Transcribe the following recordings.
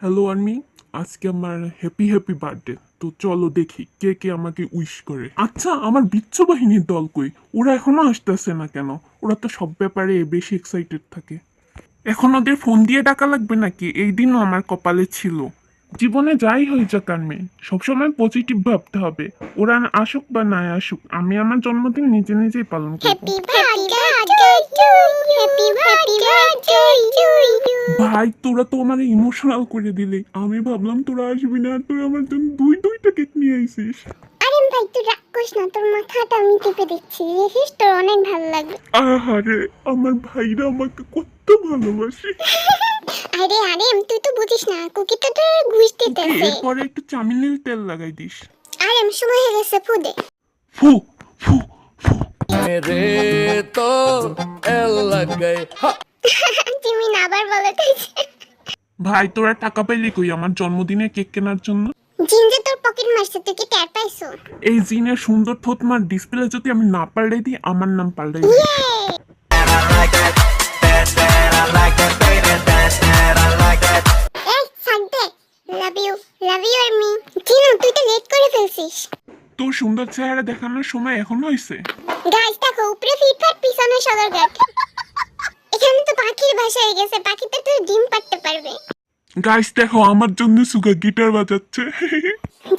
Hello army, আজকে আমার happy birthday. তো চলো দেখি কে কে আমাকে উইশ করে। আচ্ছা, আমার বিচ্ছু বাহিনীর দল কই? ওরা এখনো আসতেছে না কেন? ওরা তো সব ব্যাপারে বেশি এক্সাইটেড থাকে। এখন ওদের ফোন দিয়ে ডাকা লাগবে নাকি? এই দিনও আমার কপালে ছিল। জীবনে যাই হয়ে যাক আর্মি, সবসময় পজিটিভ ভাবতে হবে। ওরা আসুক বা না আসুক, আমি আমার জন্মদিন নিজে নিজেই পালন করবো। Happy birthday to you. Happy birthday to you. ভাই, তোরা তো আমার ইমোশনাল করে দিলি। আমি ভাবলাম তোরা আসবি না, আর তোরা আমার জন্য দুইটা কেক নিয়ে আইসিস। আরে ভাই তুই রাগ করিস না, তোর মাথাটা আমি টিপে দিচ্ছি, দেখিস তোর অনেক ভালো লাগবে। আহারে, আমার ভাইরা আমাকে কত ভালোবাসে। আরে আরে তুই তো বুঝিস না, কুকি তো তোর ঘুষ ওকে, দিতেছে। এরপরে একটু চামিনের তেল লাগাই দিস। আরে সময় হয়ে গেছে, ফুদে। ফু ফু ফু। मेरे तो एल लग गए हा। তুমি না আবার বলে তাইছে। ভাই, তোরা টাকা পাইলি কই আমার জন্মদিনে কেক কেনার জন্য? জিন যে তোর পকেট মারছে, তুই কি টের পাইছো? এই জিনের সুন্দর থতমার ডিসপ্লে যদি আমি না পাল্টাই দিই, আমার নাম পাল্টাই দিই। এই সাক দে। Love you R me. Jinu তুই তো লেট করে ফেলছিস। তোর সুন্দর চেহারা দেখানোর সময় এখনো হয়েছে? গাইস দেখো, উপরে ফিটফাট, পিছনে সদরঘাট। এখানে তো পাখির ভাষা হয়ে গেছে, পাখিতে তো ডিম পাড়তে পারবে। গাইস দেখো, আমার জন্য সুগা গিটার বাজাচ্ছে।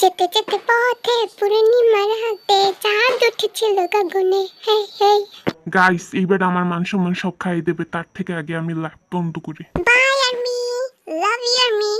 যেতে যেতে পথে পূর্ণিমার হাতে চাঁদ উঠেছিল গগনে, হে হে। গাইস, এইবার আমার মান সম্মান সব খাইয়ে দেবে, তার থেকে আগে আমি লাইভ বন্ধ করি। Bye army, love you army.